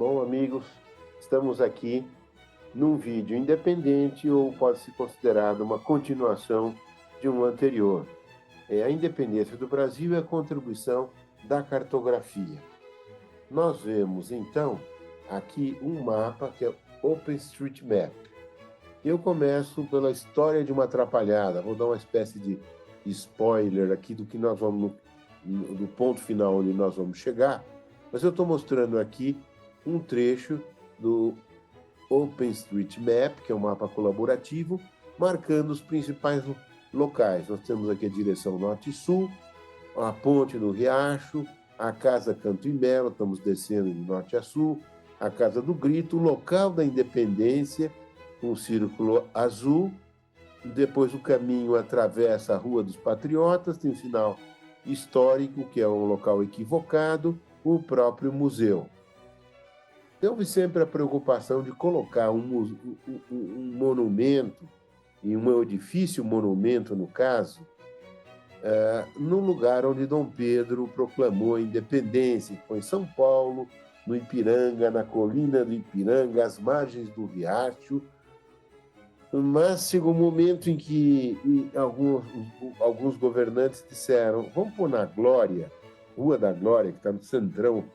Bom, amigos, estamos aqui num vídeo independente ou pode ser considerado uma continuação de um anterior. É a independência do Brasil e a contribuição da cartografia. Nós vemos, então, aqui um mapa que é OpenStreetMap. Eu começo pela história de uma atrapalhada. Vou dar uma espécie de spoiler aqui do que nós vamos, do ponto final onde nós vamos chegar, mas eu estou mostrando aqui um trecho do OpenStreetMap, que é um mapa colaborativo, marcando os principais locais. Nós temos aqui a direção norte e sul, a ponte do Riacho, a Casa Canto e Melo, estamos descendo de norte a sul, a Casa do Grito, o local da Independência, um círculo azul, depois o caminho atravessa a Rua dos Patriotas, tem um sinal histórico, que é um local equivocado, o próprio museu. Houve sempre a preocupação de colocar um monumento, e um edifício monumento, no caso, no lugar onde Dom Pedro proclamou a independência, que foi em São Paulo, no Ipiranga, na colina do Ipiranga, às margens do Riacho. Mas chegou um momento em que alguns governantes disseram: vamos pôr na Glória, Rua da Glória, que está no centrão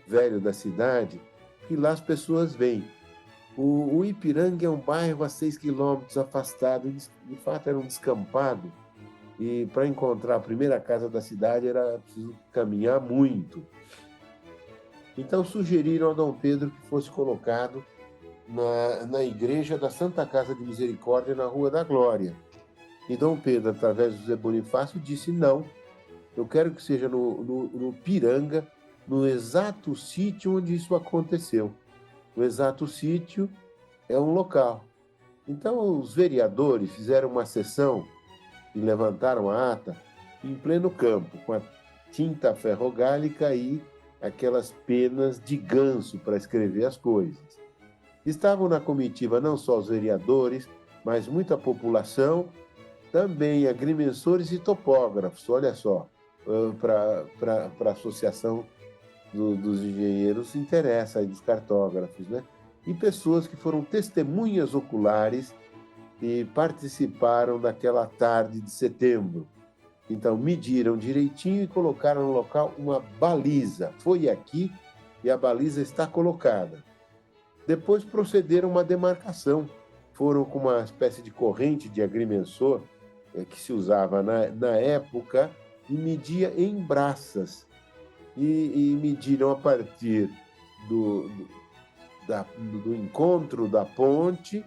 velho da cidade, que lá as pessoas vêm. O Ipiranga é um bairro a 6 quilômetros afastado, de fato era um descampado, e para encontrar a primeira casa da cidade era preciso caminhar muito. Então sugeriram a Dom Pedro que fosse colocado na igreja da Santa Casa de Misericórdia, na Rua da Glória. E Dom Pedro, através do Zé Bonifácio, disse: não, eu quero que seja no Piranga, no exato sítio onde isso aconteceu. O exato sítio é um local. Então, os vereadores fizeram uma sessão e levantaram a ata em pleno campo, com a tinta ferrogálica e aquelas penas de ganso para escrever as coisas. Estavam na comitiva não só os vereadores, mas muita população, também agrimensores e topógrafos, olha só, para a associação dos engenheiros interessa, dos cartógrafos, né? E pessoas que foram testemunhas oculares e participaram daquela tarde de setembro. Então, mediram direitinho e colocaram no local uma baliza. Foi aqui e a baliza está colocada. Depois procederam uma demarcação. Foram com uma espécie de corrente de agrimensor que se usava na época e media em braças. E mediram a partir do encontro da ponte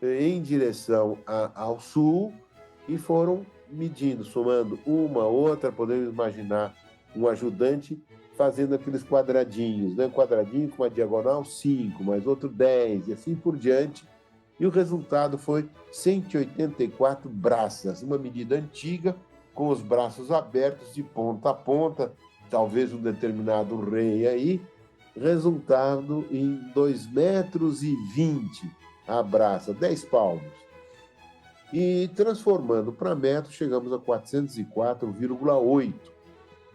em direção ao sul e foram medindo, somando uma, outra, podemos imaginar um ajudante fazendo aqueles quadradinhos, né? Um quadradinho com uma diagonal 5, mais outro 10, e assim por diante. E o resultado foi 184 braças, uma medida antiga, com os braços abertos de ponta a ponta, talvez um determinado rei aí, resultado em 2,20 metros a braça, 10 palmos. E transformando para metro, chegamos a 404,8.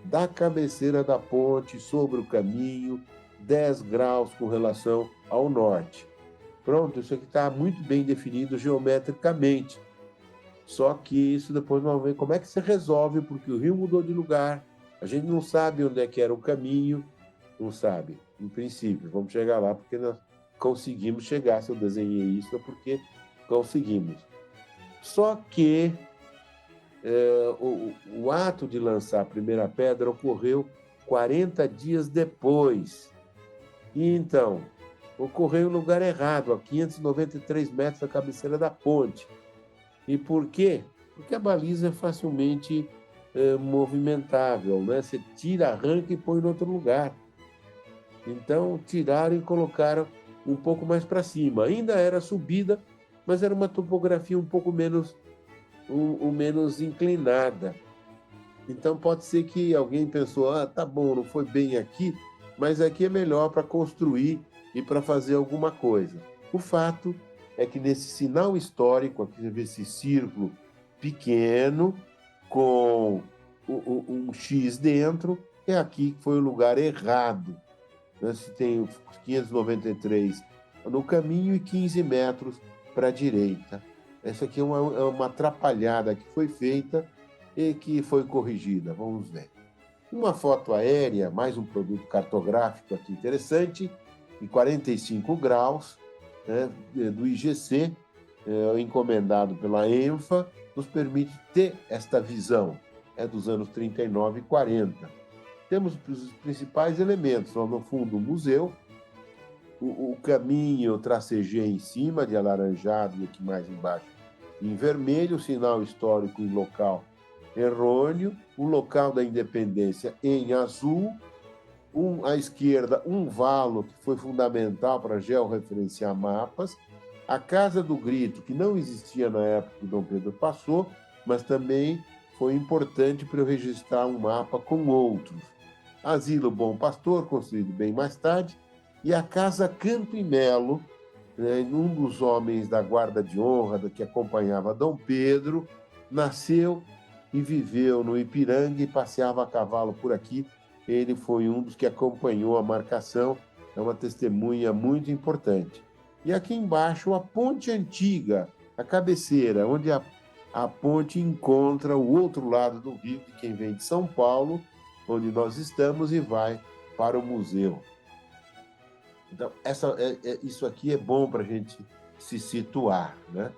Da cabeceira da ponte sobre o caminho, 10 graus com relação ao norte. Pronto, isso aqui está muito bem definido geometricamente. Só que isso depois vamos ver como é que se resolve, porque o rio mudou de lugar, a gente não sabe onde é que era o caminho, não sabe, em princípio. Vamos chegar lá porque nós conseguimos chegar. Se eu desenhei isso é porque conseguimos. Só que o ato de lançar a primeira pedra ocorreu 40 dias depois. E então, ocorreu em lugar errado, a 593 metros da cabeceira da ponte. E por quê? Porque a baliza é facilmente movimentável, né? Você tira, arranca e põe em outro lugar. Então, tiraram e colocaram um pouco mais para cima. Ainda era subida, mas era uma topografia um pouco menos inclinada. Então pode ser que alguém pensou: tá bom, não foi bem aqui, mas aqui é melhor para construir e para fazer alguma coisa. O fato é que nesse sinal histórico, aqui você vê esse círculo pequeno com um X dentro, é aqui que foi o lugar errado. né? Se tem 593 no caminho e 15 metros para a direita. Essa aqui é uma atrapalhada que foi feita e que foi corrigida. Vamos ver. Uma foto aérea, mais um produto cartográfico aqui interessante, em 45 graus, né, do IGC, encomendado pela ENFA, nos permite ter esta visão. É dos anos 39 e 40. Temos os principais elementos, no fundo, o museu, o caminho eu tracejei em cima, de alaranjado, e aqui mais embaixo em vermelho, o sinal histórico e local errôneo, o local da independência em azul, à esquerda um valo que foi fundamental para georreferenciar mapas, a Casa do Grito, que não existia na época que Dom Pedro passou, mas também foi importante para eu registrar um mapa com outros. Asilo Bom Pastor, construído bem mais tarde, e a Casa Canto e Melo, né, um dos homens da guarda de honra que acompanhava Dom Pedro, nasceu e viveu no Ipiranga e passeava a cavalo por aqui. Ele foi um dos que acompanhou a marcação, é uma testemunha muito importante. E aqui embaixo a ponte antiga, a cabeceira, onde a ponte encontra o outro lado do rio de quem vem de São Paulo, onde nós estamos, e vai para o museu. Então, isso aqui é bom para a gente se situar, né?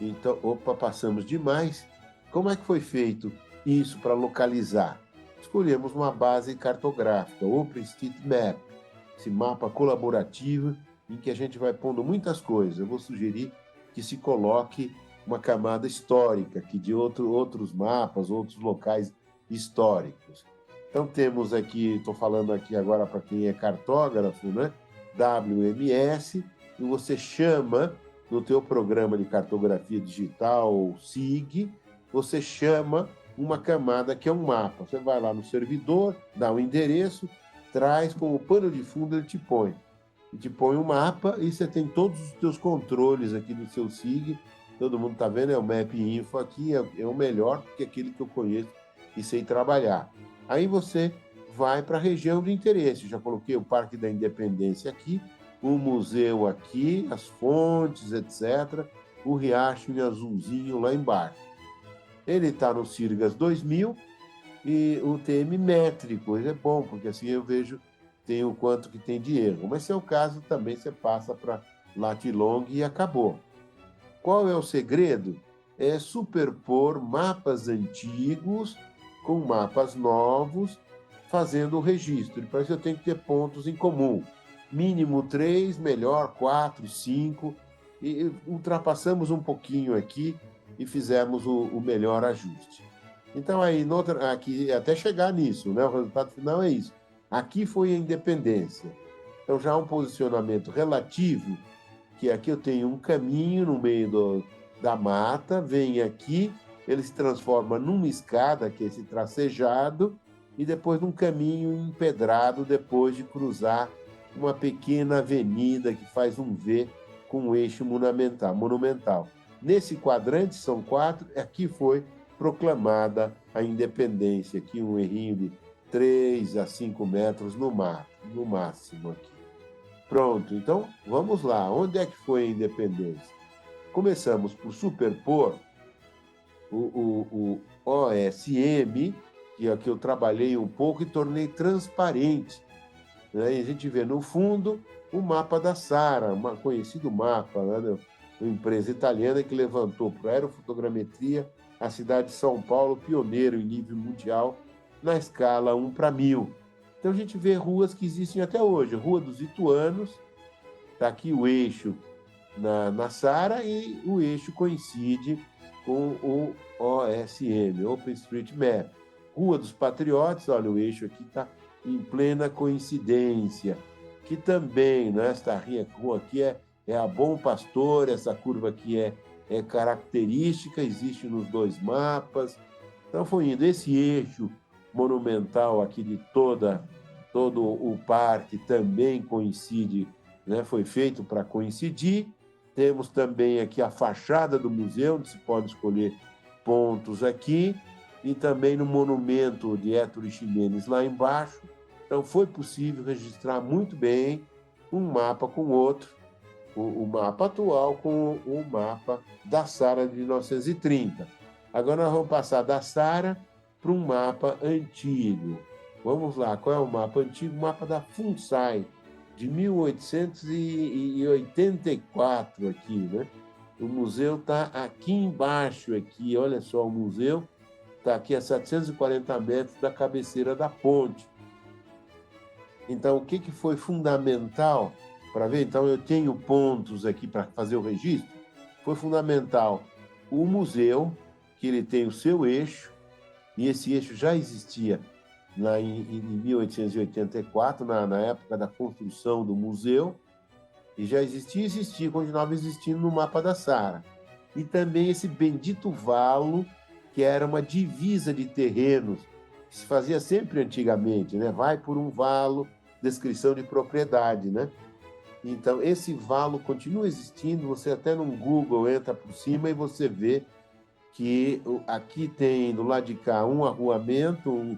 Então, passamos demais. Como é que foi feito isso para localizar? Escolhemos uma base cartográfica, OpenStreetMap, esse mapa colaborativo em que a gente vai pondo muitas coisas. Eu vou sugerir que se coloque uma camada histórica, que de outros mapas, outros locais históricos. Então, temos aqui, estou falando aqui agora para quem é cartógrafo, né? WMS, e você chama no teu programa de cartografia digital, SIG, você chama uma camada que é um mapa. Você vai lá no servidor, dá um endereço, traz como pano de fundo, ele te põe. E te põe um mapa e você tem todos os teus controles aqui no seu SIG. Todo mundo está vendo, é o Map Info aqui, é o melhor, porque é aquele que eu conheço e sei trabalhar. Aí você vai para a região de interesse. Já coloquei o Parque da Independência aqui, o museu aqui, as fontes, etc. O riacho em azulzinho lá embaixo. Ele está no Sirgas 2000 e o TM métrico. Ele é bom, porque assim eu vejo, tem o quanto que tem de erro. Mas se é o caso, também você passa para Latilong e acabou. Qual é o segredo? É superpor mapas antigos com mapas novos, fazendo o registro. E para isso eu tenho que ter pontos em comum. Mínimo 3, melhor 4, 5. E ultrapassamos um pouquinho aqui e fizemos o melhor ajuste. Então, aí, aqui, até chegar nisso, né? O resultado final é isso. Aqui foi a independência. Então, já há um posicionamento relativo, que aqui eu tenho um caminho no meio da mata, vem aqui, ele se transforma numa escada, que é esse tracejado, e depois num caminho empedrado, depois de cruzar uma pequena avenida que faz um V com um eixo monumental. Nesse quadrante, são 4, aqui foi proclamada a independência, aqui um errinho de 3 a 5 metros no máximo aqui. Pronto, então vamos lá. Onde é que foi a independência? Começamos por superpor o OSM, que aqui eu trabalhei um pouco e tornei transparente. Né? E a gente vê no fundo o mapa da Sara, um conhecido mapa, né? Uma empresa italiana que levantou para a aerofotogrametria a cidade de São Paulo, pioneiro em nível mundial, na escala 1:1000. Então a gente vê ruas que existem até hoje. Rua dos Ituanos, está aqui o eixo na Sara e o eixo coincide com o OSM, OpenStreetMap. Rua dos Patriotas, olha, o eixo aqui está em plena coincidência, que também, né, esta rua aqui é a Bom Pastor, essa curva aqui é característica, existe nos dois mapas. Então foi indo. Esse eixo monumental aqui de todo o parque também coincide, né, foi feito para coincidir. Temos também aqui a fachada do museu, onde se pode escolher pontos aqui, e também no monumento de Héctor Ximenes lá embaixo. Então, foi possível registrar muito bem um mapa com outro, o mapa atual com o mapa da Sara de 1930. Agora nós vamos passar da Sara para um mapa antigo. Vamos lá, qual é o mapa antigo? O mapa da FUNSAI, de 1884 aqui, né? O museu está aqui embaixo, aqui, olha só, o museu está aqui a 740 metros da cabeceira da ponte. Então, o que foi fundamental para ver? Então, eu tenho pontos aqui para fazer o registro. Foi fundamental o museu, que ele tem o seu eixo, e esse eixo já existia lá em 1884, na época da construção do museu, e já existia, continuava existindo no mapa da Sara. E também esse bendito valo, que era uma divisa de terrenos, que se fazia sempre antigamente, né? Vai por um valo, descrição de propriedade, né? Então, esse valo continua existindo, você até no Google entra por cima e você vê que aqui tem, do lado de cá, um arruamento,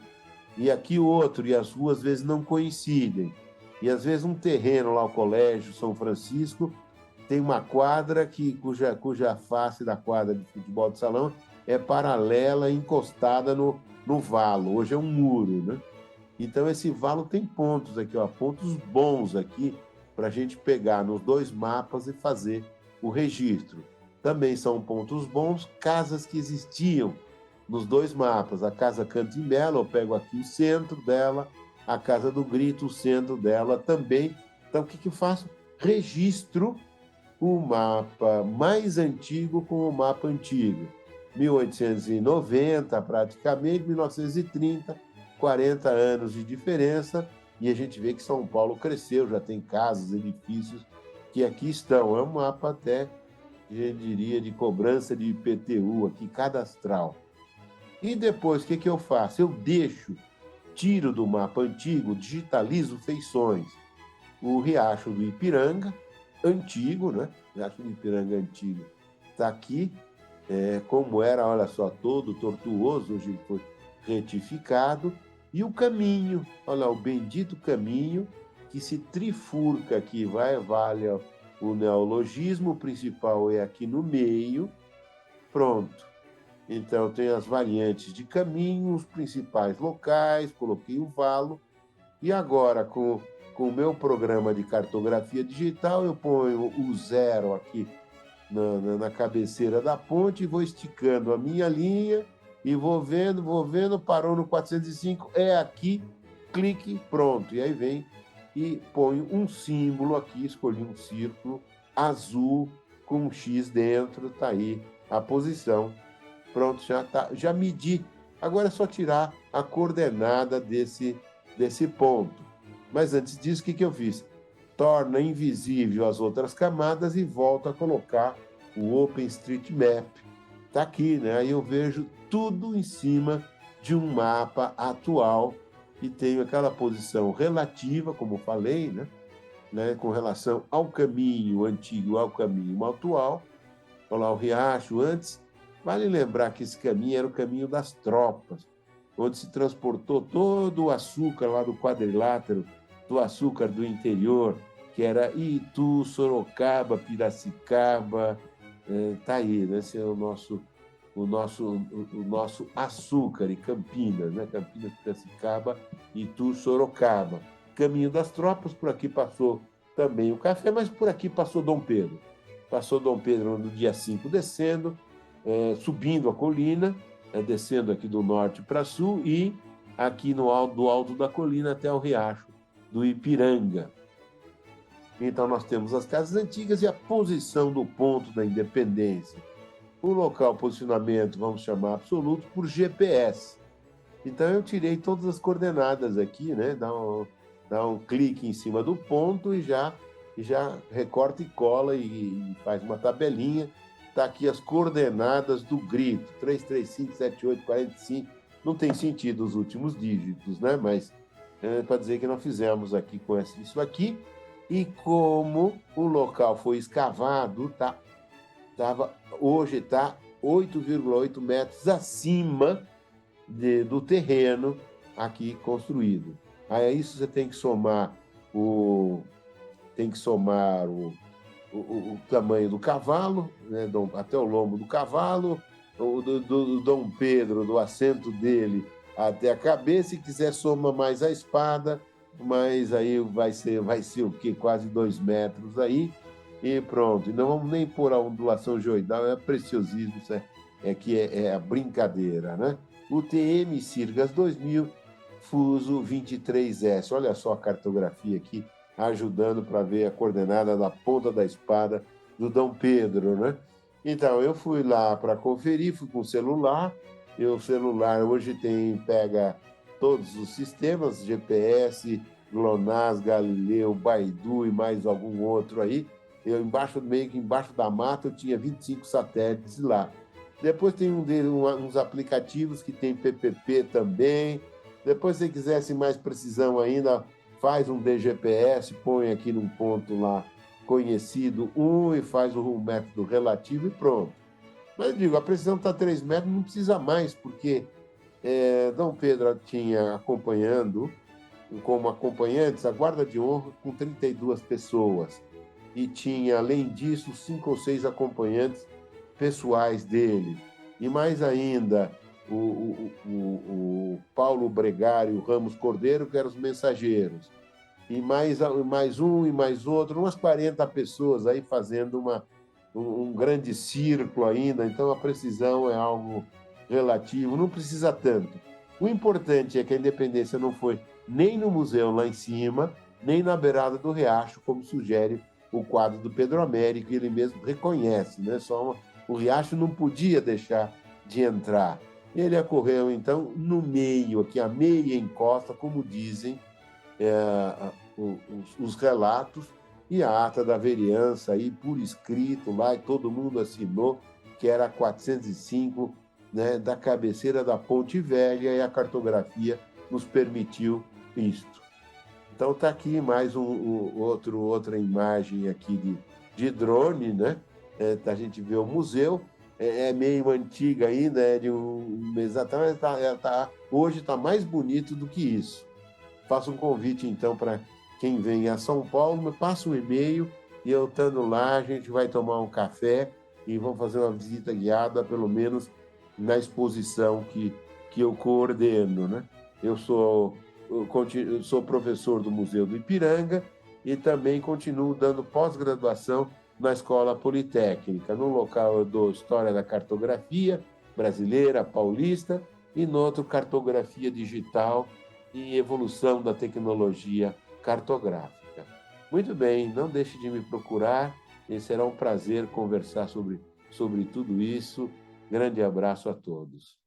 e aqui outro, e as ruas às vezes não coincidem. E às vezes um terreno lá, o Colégio São Francisco, tem uma quadra cuja face da quadra de futebol de salão é paralela, encostada no valo. Hoje é um muro, né? Então, esse valo tem pontos aqui, ó, pontos bons aqui, para a gente pegar nos dois mapas e fazer o registro. Também são pontos bons, casas que existiam nos dois mapas. A Casa Canto e Melo, eu pego aqui o centro dela, a Casa do Grito, o centro dela também. Então, o que eu faço? Registro o mapa mais antigo com o mapa antigo. 1890, praticamente, 1930, 40 anos de diferença, e a gente vê que São Paulo cresceu, já tem casas, edifícios que aqui estão. É um mapa até, eu diria, de cobrança de IPTU, aqui cadastral. E depois, o que eu faço? Eu tiro do mapa antigo, digitalizo feições. O Riacho do Ipiranga, antigo, né? O Riacho do Ipiranga antigo está aqui, como era, olha só, todo tortuoso, hoje foi retificado. E o caminho, olha lá, o bendito caminho que se trifurca aqui, vale o neologismo, o principal é aqui no meio, pronto. Então, tem as variantes de caminho, os principais locais, coloquei o valo, e agora, com o meu programa de cartografia digital, eu ponho o 0 aqui na cabeceira da ponte e vou esticando a minha linha e vou vendo, parou no 405, é aqui, clique, pronto. E aí vem e ponho um símbolo aqui, escolhi um círculo azul com um X dentro, está aí a posição. Pronto, já medi. Agora é só tirar a coordenada desse ponto. Mas antes disso, o que eu fiz? Torna invisível as outras camadas e volto a colocar o OpenStreetMap. Está aqui, né? Aí eu vejo tudo em cima de um mapa atual e tenho aquela posição relativa, como falei, né? Com relação ao caminho antigo ao caminho atual. Olha lá o riacho antes. Vale lembrar que esse caminho era o caminho das tropas, onde se transportou todo o açúcar lá do quadrilátero, do açúcar do interior, que era Itu, Sorocaba, Piracicaba, tá aí, né? Esse é o nosso açúcar e Campinas, né? Campinas, Piracicaba, Itu, Sorocaba. Caminho das tropas, por aqui passou também o café, mas por aqui passou Dom Pedro. Passou Dom Pedro no dia 5 descendo, subindo a colina, descendo aqui do norte para sul e aqui do alto da colina até o riacho do Ipiranga. Então, nós temos as casas antigas e a posição do ponto da Independência. O local posicionamento, vamos chamar absoluto, por GPS. Então, eu tirei todas as coordenadas aqui, né? Dá um clique em cima do ponto e já recorta e cola e faz uma tabelinha. Está aqui as coordenadas do grito, 3357845. Não tem sentido os últimos dígitos, né? Mas para dizer que nós fizemos aqui com isso aqui. E como o local foi escavado, hoje está 8,8 metros acima do terreno aqui construído. Aí a isso você tem que somar o, o tamanho do cavalo, né, até o lombo do cavalo, do Dom Pedro, do assento dele até a cabeça, e quiser soma mais a espada, mas aí vai ser o quê? Quase 2 metros aí, e pronto. E não vamos nem pôr a ondulação geoidal, é preciosismo, isso é a brincadeira, né? O TM Sirgas 2000, Fuso 23S. Olha só a cartografia aqui, ajudando para ver a coordenada da ponta da espada do Dom Pedro, né? Então, eu fui lá para conferir, fui com o celular, e o celular hoje pega todos os sistemas, GPS, GLONASS, Galileu, Baidu e mais algum outro aí. Eu meio que embaixo da mata, eu tinha 25 satélites lá. Depois tem uns aplicativos que tem PPP também. Depois, se quisesse mais precisão ainda, faz um DGPS, põe aqui num ponto lá conhecido e faz o método relativo e pronto. Mas eu digo, a precisão está 3 metros, não precisa mais, porque Dom Pedro tinha acompanhando, como acompanhantes, a guarda de honra com 32 pessoas. E tinha, além disso, 5 ou 6 acompanhantes pessoais dele. E mais ainda, o Paulo Bregário Ramos Cordeiro, que eram os mensageiros. E mais um e mais outro, umas 40 pessoas aí fazendo um grande círculo ainda. Então, a precisão é algo relativo, não precisa tanto. O importante é que a independência não foi nem no museu lá em cima, nem na beirada do riacho, como sugere o quadro do Pedro Américo, e ele mesmo reconhece, né? O riacho não podia deixar de entrar. Ele ocorreu, então, no meio, aqui a meia encosta, como dizem os relatos, e a ata da vereança aí por escrito lá, e todo mundo assinou, que era 405, né, da cabeceira da Ponte Velha, e a cartografia nos permitiu isto. Então está aqui mais outra imagem aqui de drone, né? A gente vê o museu, é meio antiga ainda, é de um mês atrás, hoje está mais bonito do que isso. Faço um convite, então, para quem vem a São Paulo, me passa um e-mail, e eu estando lá, a gente vai tomar um café e vamos fazer uma visita guiada, pelo menos na exposição que eu coordeno, né? Eu sou professor do Museu do Ipiranga e também continuo dando pós-graduação na Escola Politécnica. No local eu dou História da Cartografia brasileira, paulista, e no outro Cartografia Digital e Evolução da Tecnologia Cartográfica. Muito bem, não deixe de me procurar, e será um prazer conversar sobre tudo isso. Grande abraço a todos.